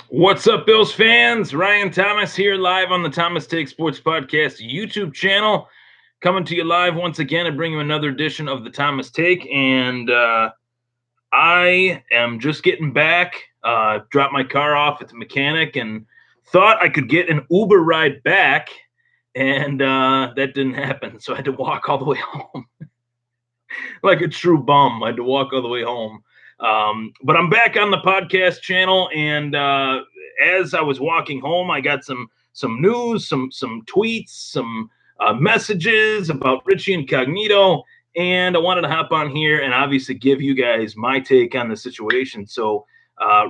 What's up, Bills fans? Ryan Thomas here, live on the Thomas Take Sports Podcast YouTube channel. Coming to you live once again and bringing you another edition of the Thomas Take. And I am just getting back. Dropped my car off at the mechanic and thought I could get an Uber ride back. And that didn't happen. So I had to walk all the way home. Like a true bum. I had to walk all the way home. But I'm back on the podcast channel, and as I was walking home, I got some news, some tweets, some messages about Ritchie Igcognito, and I wanted to hop on here and obviously give you guys my take on the situation. So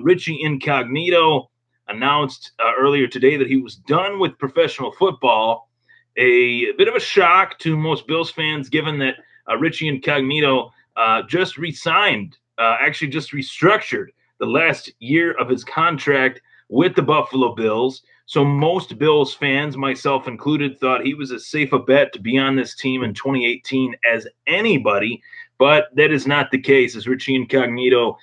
Ritchie Igcognito announced earlier today that he was done with professional football. A bit of a shock to most Bills fans, given that Ritchie Igcognito just re-signed, actually just restructured the last year of his contract with the Buffalo Bills. So most Bills fans, myself included, thought he was as safe a bet to be on this team in 2018 as anybody, but that is not the case, as Ritchie Igcognito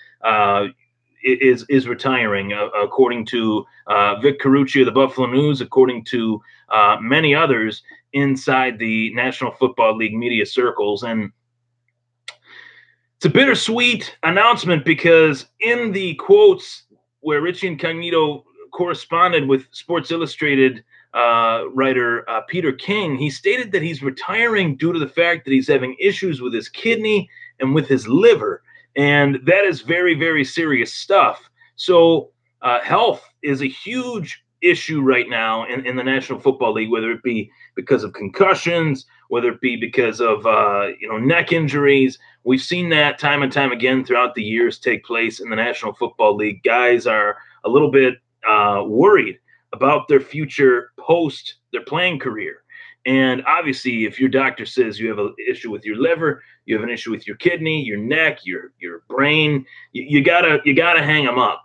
is retiring, according to Vic Carucci of the Buffalo News, according to many others inside the National Football League media circles. And it's a bittersweet announcement because in the quotes where Ritchie Igcognito corresponded with Sports Illustrated writer Peter King, he stated that he's retiring due to the fact that he's having issues with his kidney and with his liver. And that is very, very serious stuff. So health is a huge issue right now in the National Football League, whether it be because of concussions, whether it be because of neck injuries. We've seen that time and time again throughout the years take place in the National Football League. Guys are a little bit worried about their future post their playing career. And obviously, if your doctor says you have an issue with your liver, you have an issue with your kidney, your neck, your brain, you gotta hang them up.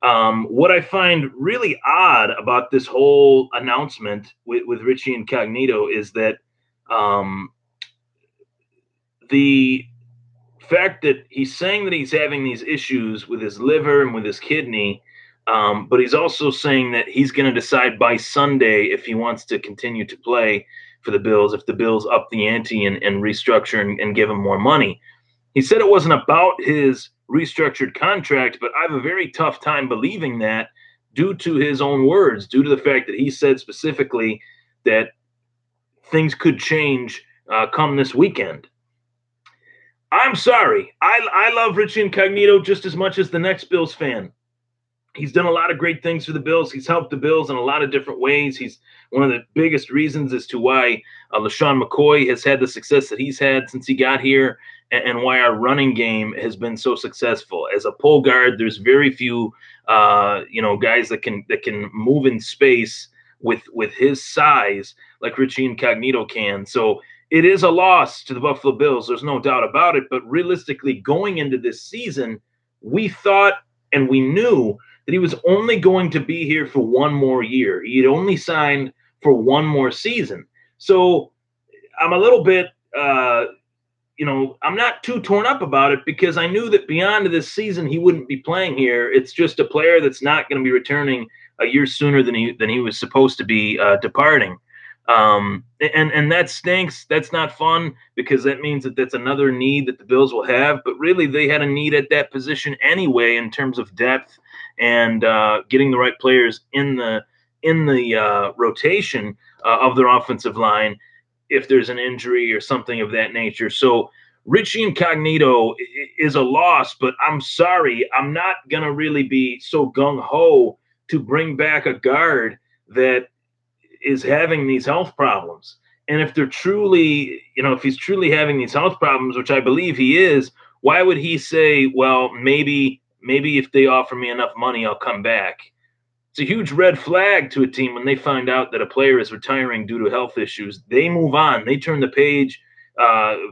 What I find really odd about this whole announcement with Ritchie Igcognito is that the fact that he's saying that he's having these issues with his liver and with his kidney, but he's also saying that he's going to decide by Sunday if he wants to continue to play for the Bills, if the Bills up the ante and restructure and give him more money. He said it wasn't about his restructured contract, but I have a very tough time believing that due to his own words, due to the fact that he said specifically that things could change come this weekend. I'm sorry. I love Ritchie Igcognito just as much as the next Bills fan. He's done a lot of great things for the Bills. He's helped the Bills in a lot of different ways. He's one of the biggest reasons as to why LaShawn McCoy has had the success that he's had since he got here, and why our running game has been so successful. As a pull guard, there's very few guys that can move in space with his size like Ritchie Igcognito can. So it is a loss to the Buffalo Bills. There's no doubt about it. But realistically, going into this season, we thought and we knew that he was only going to be here for one more year. He had only signed for one more season. So I'm a little bit, I'm not too torn up about it because I knew that beyond this season, he wouldn't be playing here. It's just a player that's not going to be returning a year sooner than he was supposed to be departing. And that stinks. That's not fun because that means that that's another need that the Bills will have. But really, they had a need at that position anyway in terms of depth and getting the right players in the rotation of their offensive line if there's an injury or something of that nature. So Ritchie Igcognito is a loss, but I'm sorry, I'm not gonna really be so gung-ho to bring back a guard that is having these health problems. And if they're truly, if he's truly having these health problems, which I believe he is, why would he say, well, maybe if they offer me enough money, I'll come back? It's a huge red flag to a team when they find out that a player is retiring due to health issues. They move on. They turn the page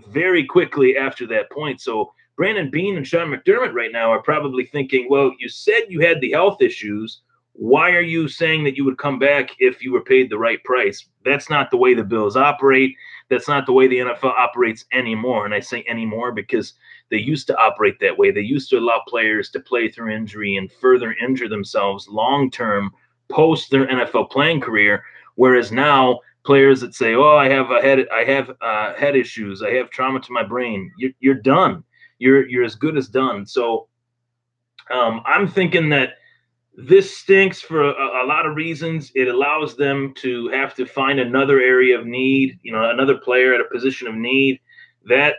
very quickly after that point. So Brandon Beane and Sean McDermott right now are probably thinking, well, you said you had the health issues. Why are you saying that you would come back if you were paid the right price? That's not the way the Bills operate. That's not the way the NFL operates anymore. And I say anymore because they used to operate that way. They used to allow players to play through injury and further injure themselves long term post their NFL playing career. Whereas now, players that say, "Oh, I have head issues, I have trauma to my brain," you're done. You're as good as done. So I'm thinking that this stinks for a lot of reasons. It allows them to have to find another area of need, another player at a position of need. That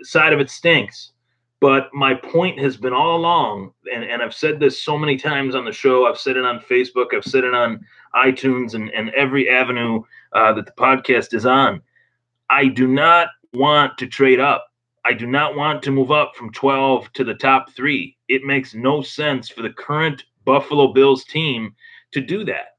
side of it stinks. But my point has been all along, and I've said this so many times on the show. I've said it on Facebook. I've said it on iTunes and every avenue that the podcast is on. I do not want to trade up. I do not want to move up from 12 to the top 3. It makes no sense for the current Buffalo Bills team to do that.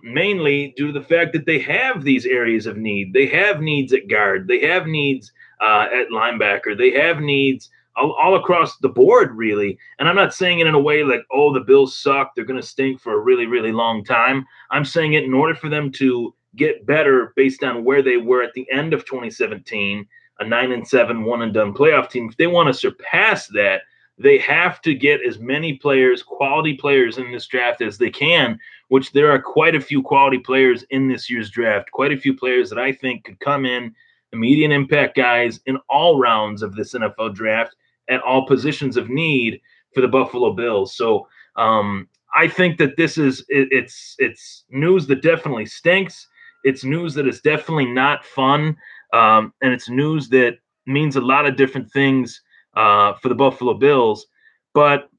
Mainly due to the fact that they have these areas of need. They have needs at guard. They have needs at linebacker. They have needs all across the board, really. And I'm not saying it in a way like, oh, the Bills suck. They're going to stink for a really, really long time. I'm saying it in order for them to get better based on where they were at the end of 2017, a 9-7 one and done playoff team. If they want to surpass that, they have to get as many players, quality players in this draft as they can, which there are quite a few quality players in this year's draft, quite a few players that I think could come in, immediate impact guys in all rounds of this NFL draft at all positions of need for the Buffalo Bills. So I think that it's news that definitely stinks. It's news that is definitely not fun, and it's news that means a lot of different things for the Buffalo Bills. But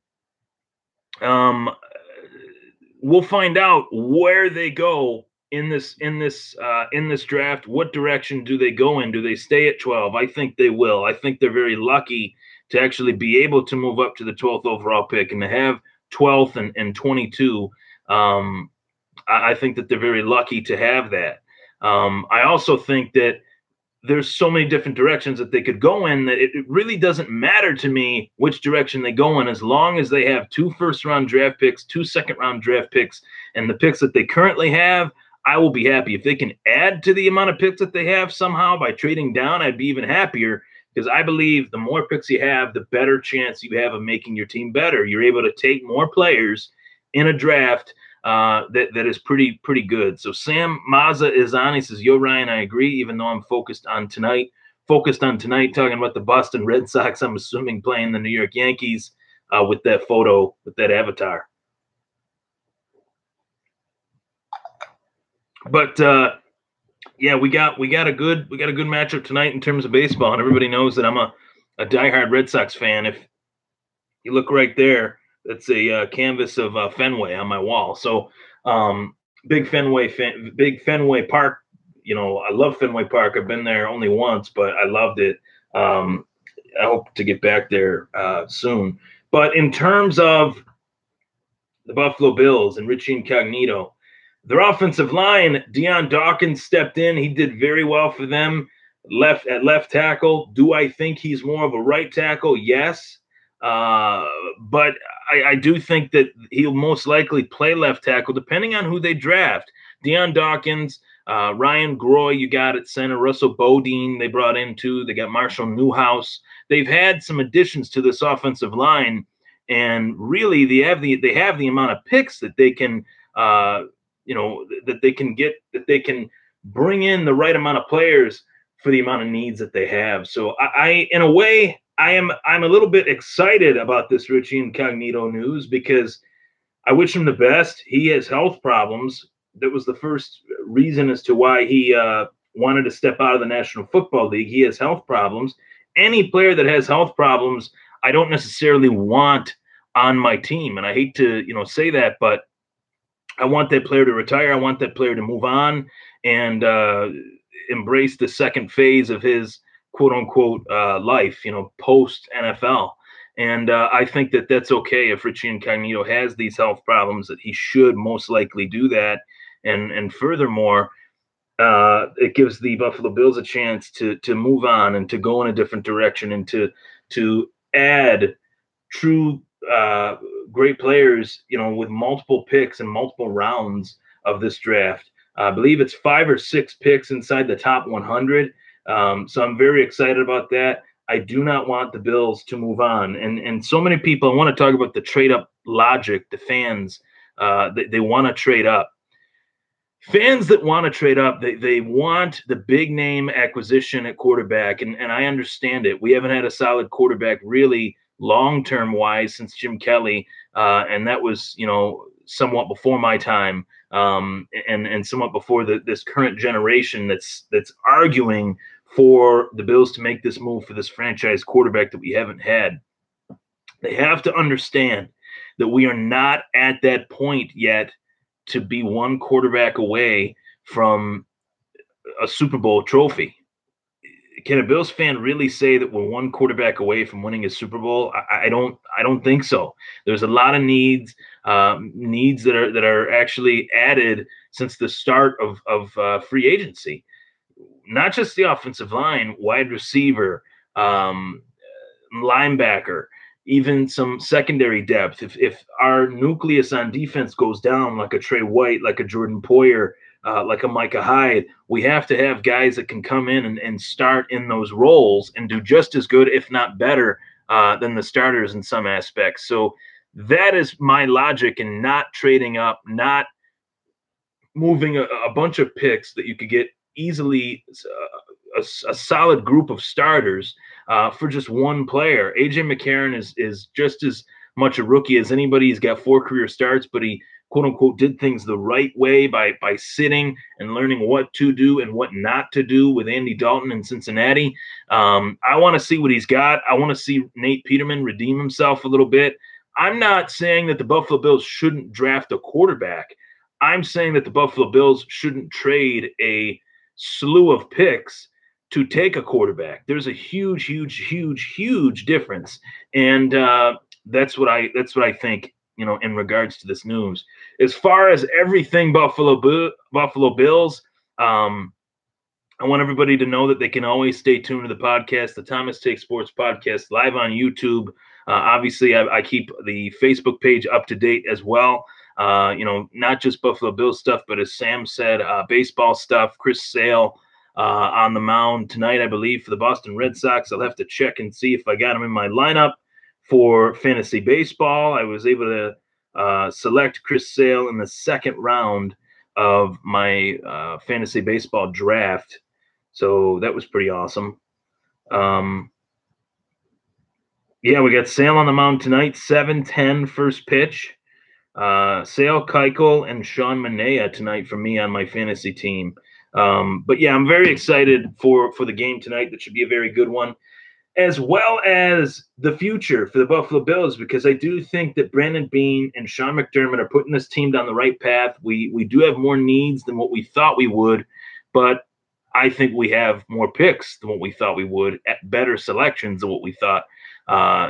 we'll find out where they go in this draft. What direction do they go in? Do they stay at 12? I think they will. I think they're very lucky to actually be able to move up to the 12th overall pick and to have 12th and 22. I think that they're very lucky to have that. I also think that there's so many different directions that they could go in that it really doesn't matter to me which direction they go in, as long as they have 2 first-round draft picks, 2 second-round draft picks, and the picks that they currently have. I will be happy. If they can add to the amount of picks that they have somehow by trading down, I'd be even happier, because I believe the more picks you have, the better chance you have of making your team better. You're able to take more players in a draft that is pretty good. So Sam Mazza is on. He says, "Yo, Ryan, I agree. Even though I'm focused on tonight, talking about the Boston Red Sox. I'm assuming playing the New York Yankees with that photo, with that avatar." But yeah, we got a good matchup tonight in terms of baseball, and everybody knows that I'm a diehard Red Sox fan. If you look right there, that's a canvas of Fenway on my wall. So big Fenway Park. I love Fenway Park. I've been there only once, but I loved it. I hope to get back there soon. But in terms of the Buffalo Bills and Ritchie Incognito, their offensive line, Deion Dawkins stepped in. He did very well for them. Left tackle. Do I think he's more of a right tackle? Yes. But I do think that he'll most likely play left tackle, depending on who they draft. Deion Dawkins, Ryan Groy, you got at center. Russell Bodine, they brought in too. They got Marshall Newhouse. They've had some additions to this offensive line, and really they have the amount of picks that they can, that they can get, that they can bring in the right amount of players for the amount of needs that they have. So I in a way, I'm a little bit excited about this Ritchie Incognito news, because I wish him the best. He has health problems. That was the first reason as to why he wanted to step out of the National Football League. He has health problems. Any player that has health problems, I don't necessarily want on my team. And I hate to, say that, but I want that player to retire. I want that player to move on and embrace the second phase of his quote unquote life, post NFL. And I think that that's okay. If Ritchie Incognito has these health problems, that he should most likely do that. And furthermore, it gives the Buffalo Bills a chance to move on and to go in a different direction, and to add true great players, with multiple picks and multiple rounds of this draft. I believe it's 5 or 6 picks inside the top 100. So I'm very excited about that. I do not want the Bills to move on. And so many people, I want to talk about the trade up logic, the fans, they want to trade up. Fans that want to trade up, they want the big name acquisition at quarterback. And I understand it. We haven't had a solid quarterback really long term wise since Jim Kelly. And that was, somewhat before my time, and somewhat before this current generation that's arguing for the Bills to make this move for this franchise quarterback that we haven't had. They have to understand that we are not at that point yet to be one quarterback away from a Super Bowl trophy. Can a Bills fan really say that we're one quarterback away from winning a Super Bowl? I don't think so. There's a lot of needs that are actually added since the start of free agency. Not just the offensive line, wide receiver, linebacker, even some secondary depth. If our nucleus on defense goes down, like a Trey White, like a Jordan Poyer, like a Micah Hyde, we have to have guys that can come in and start in those roles and do just as good, if not better, than the starters in some aspects. So that is my logic in not trading up, not moving a bunch of picks that you could get easily a solid group of starters for just one player. AJ McCarron is just as much a rookie as anybody. He's got 4 career starts, but he quote unquote did things the right way by sitting and learning what to do and what not to do with Andy Dalton in Cincinnati. I want to see what he's got. I want to see Nate Peterman redeem himself a little bit. I'm not saying that the Buffalo Bills shouldn't draft a quarterback. I'm saying that the Buffalo Bills shouldn't trade a slew of picks to take a quarterback. There's a huge, huge, huge, huge difference, and that's what I think. In regards to this news, as far as everything Buffalo Bills, I want everybody to know that they can always stay tuned to the podcast, the Thomas Take Sports Podcast, live on YouTube. Obviously, I keep the Facebook page up to date as well. Not just Buffalo Bills stuff, but as Sam said, baseball stuff. Chris Sale on the mound tonight, I believe, for the Boston Red Sox. I'll have to check and see if I got him in my lineup for fantasy baseball. I was able to select Chris Sale in the second round of my fantasy baseball draft. So that was pretty awesome. Yeah, we got Sale on the mound tonight, 7:10 first pitch. Sale, Keuchel, and Sean Manaea tonight for me on my fantasy team. But yeah, I'm very excited for the game tonight. That should be a very good one, as well as the future for the Buffalo Bills, because I do think that Brandon Beane and Sean McDermott are putting this team down the right path. We do have more needs than what we thought we would, but I think we have more picks than what we thought we would, at better selections than what we thought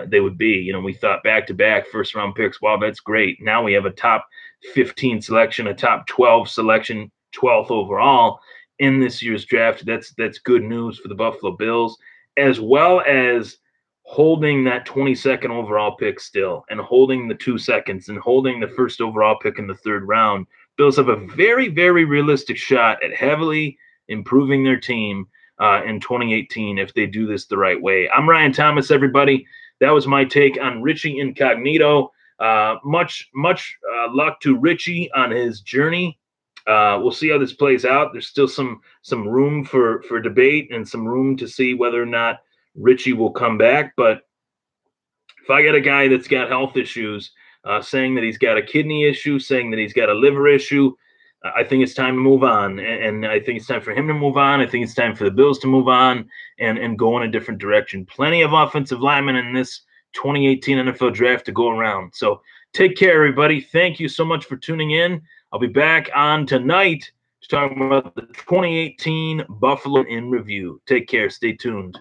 they would be. We thought back-to-back first-round picks. Wow, that's great. Now we have a top 15 selection, a top 12 selection, 12th overall in this year's draft. That's good news for the Buffalo Bills, as well as holding that 22nd overall pick still, and holding the 2 seconds, and holding the first overall pick in the 3rd round. Bills have a very, very realistic shot at heavily improving their team in 2018 if they do this the right way. I'm Ryan Thomas, everybody. That was my take on Ritchie Igcognito. Much luck to Ritchie on his journey. We'll see how this plays out. There's still some room for debate and some room to see whether or not Ritchie will come back. But if I got a guy that's got health issues, saying that he's got a kidney issue, saying that he's got a liver issue, I think it's time to move on. And I think it's time for him to move on. I think it's time for the Bills to move on and go in a different direction. Plenty of offensive linemen in this 2018 NFL draft to go around. So take care, everybody. Thank you so much for tuning in. I'll be back on tonight to talk about the 2018 Buffalo in review. Take care. Stay tuned.